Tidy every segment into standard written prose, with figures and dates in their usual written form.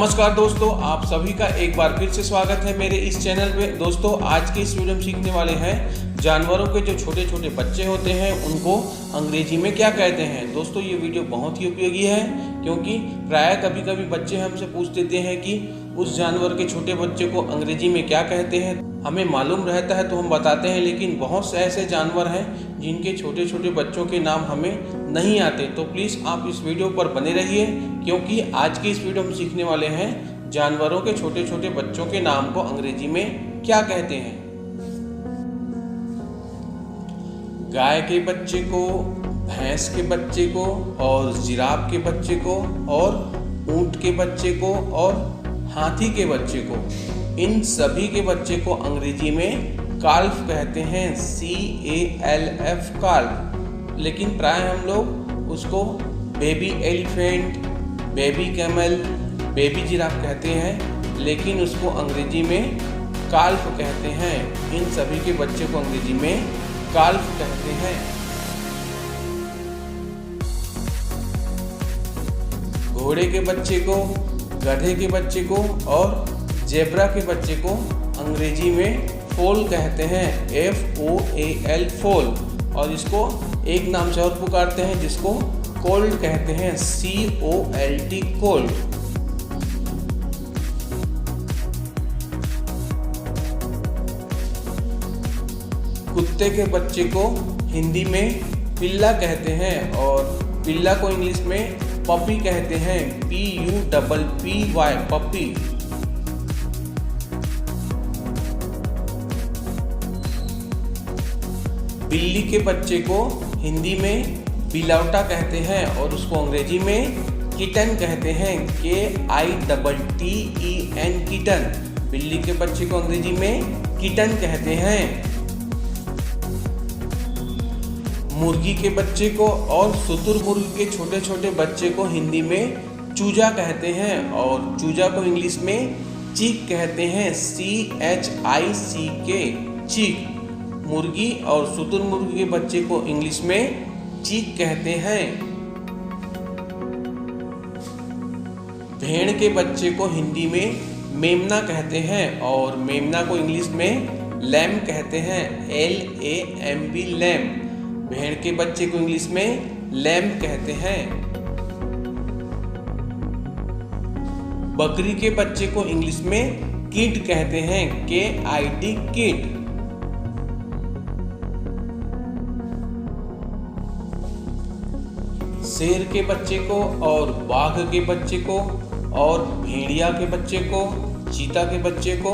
नमस्कार दोस्तों, आप सभी का एक बार फिर से स्वागत है मेरे इस चैनल पे। दोस्तों, आज के इस वीडियो में सीखने वाले हैं जानवरों के जो छोटे छोटे बच्चे होते हैं उनको अंग्रेजी में क्या कहते हैं। दोस्तों, ये वीडियो बहुत ही उपयोगी है क्योंकि प्राय कभी कभी बच्चे हमसे पूछ देते हैं कि उस जानवर के छोटे बच्चे को अंग्रेजी में क्या कहते हैं। हमें मालूम रहता है तो हम बताते हैं, लेकिन बहुत से ऐसे जानवर हैं जिनके छोटे छोटे बच्चों के नाम हमें नहीं आते। तो प्लीज़ आप इस वीडियो पर बने रहिए क्योंकि आज की इस वीडियो में सीखने वाले हैं जानवरों के छोटे छोटे बच्चों के नाम को अंग्रेजी में क्या कहते हैं। गाय के बच्चे को, भैंस के बच्चे को और जिराफ के बच्चे को और ऊंट के बच्चे को और हाथी के बच्चे को, इन सभी के बच्चे को अंग्रेजी में काल्फ कहते हैं, CALF काल्फ। लेकिन प्राय हम लोग उसको baby elephant, baby camel, baby giraffe कहते हैं, लेकिन उसको अंग्रेजी में काल्फ कहते हैं। इन सभी के बच्चे को अंग्रेजी में काल्फ कहते हैं। घोड़े के बच्चे को, गधे के बच्चे को और जेब्रा के बच्चे को अंग्रेजी में फोल कहते हैं, FOAL फोल। और इसको एक नाम से और पुकारते हैं जिसको कोल्ट कहते हैं, COLT कोल्ट। कुत्ते के बच्चे को हिंदी में पिल्ला कहते हैं और पिल्ला को इंग्लिश में पपी कहते हैं, PUPPY पपी। बिल्ली के बच्चे को हिंदी में बिलौटा कहते हैं और उसको अंग्रेजी में किटन कहते हैं, KITTEN किटन। बिल्ली के बच्चे को अंग्रेजी में किटन कहते हैं। मुर्गी के बच्चे को और शुतुरमुर्ग के छोटे छोटे बच्चे को हिंदी में चूजा कहते हैं और चूजा को इंग्लिश में चीक कहते हैं, CHICK चीक। मुर्गी और शुतुरमुर्ग के बच्चे को इंग्लिश में चीक कहते हैं। भेड़ के बच्चे को हिंदी में मेमना कहते हैं और मेमना को इंग्लिश में लैम कहते हैं, LAMB लैम। भेड़ के बच्चे को इंग्लिश में लैम कहते हैं। बकरी के बच्चे को इंग्लिश में किड कहते हैं, KID किड। शेर के बच्चे को और बाघ के बच्चे को और भेड़िया के बच्चे को, चीता के बच्चे को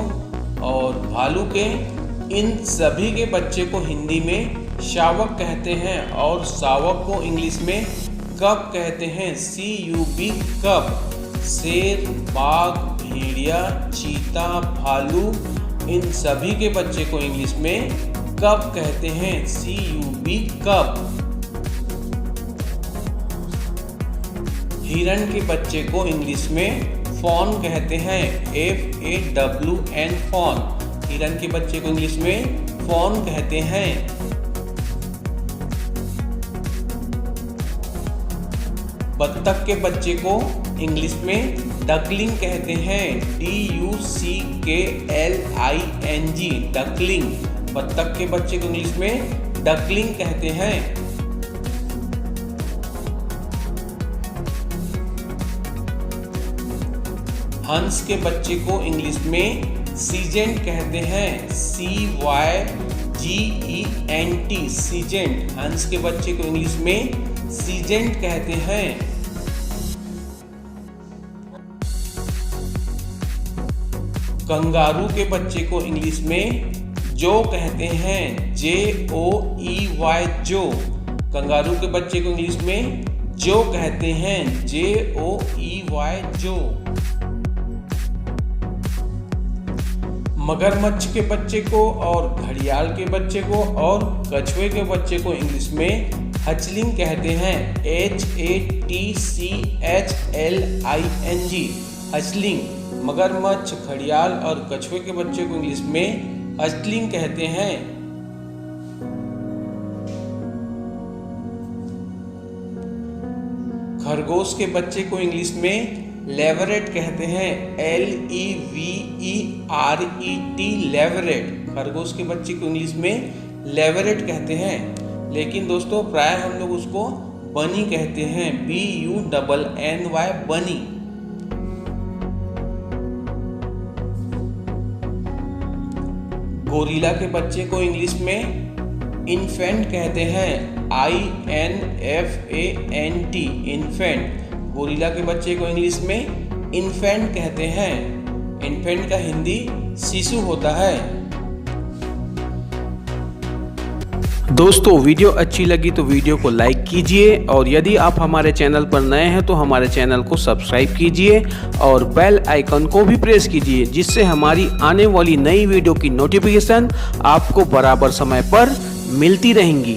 और भालू के, इन सभी के बच्चे को हिंदी में शावक कहते हैं और शावक को इंग्लिश में कब कहते हैं, CUB कब। शेर, बाघ, भेड़िया, चीता, भालू, इन सभी के बच्चे को इंग्लिश में कब कहते हैं, CUB कब। हिरण के बच्चे को इंग्लिश में फॉन कहते हैं, FAWN फॉन। हिरण के बच्चे को इंग्लिश में फॉन कहते हैं। बत्तख के बच्चे को इंग्लिश में डकलिंग कहते हैं, DUCKLING डकलिंग। बत्तख के बच्चे को इंग्लिश में डकलिंग कहते हैं। हंस के बच्चे को इंग्लिश में सीजेंट कहते हैं, CYGENT सीजेंट। हंस के बच्चे को इंग्लिश में सीजेंट कहते हैं। कंगारू के बच्चे को इंग्लिश में जो कहते हैं, JOEY जो। कंगारू के बच्चे को इंग्लिश में जो कहते हैं, JOEY जो। मगरमच्छ के बच्चे को और घड़ियाल के बच्चे को और कछुए के बच्चे को इंग्लिश में हचलिंग कहते हैं, HATCHLING हचलिंग। मगरमच्छ, घड़ियाल और कछुए के बच्चे को इंग्लिश में हचलिंग कहते हैं। खरगोश के बच्चे को इंग्लिश में लेवरेट कहते हैं, LEVERET, लेवरेट। खरगोश के बच्चे को इंग्लिश में लेवरेट कहते हैं, लेकिन दोस्तों प्राय हम लोग उसको बनी कहते हैं, BUNNY, बनी। गोरिल्ला के बच्चे को इंग्लिश में इन्फेंट कहते हैं, INFANT, इन्फेंट। गोरिल्ला के बच्चे को इंग्लिश में इन्फेंट कहते हैं। इन्फेंट का हिंदी शिशु होता है। दोस्तों वीडियो अच्छी लगी तो वीडियो को लाइक कीजिए, और यदि आप हमारे चैनल पर नए हैं तो हमारे चैनल को सब्सक्राइब कीजिए और बेल आइकन को भी प्रेस कीजिए, जिससे हमारी आने वाली नई वीडियो की नोटिफिकेशन आपको बराबर समय पर मिलती रहेंगी।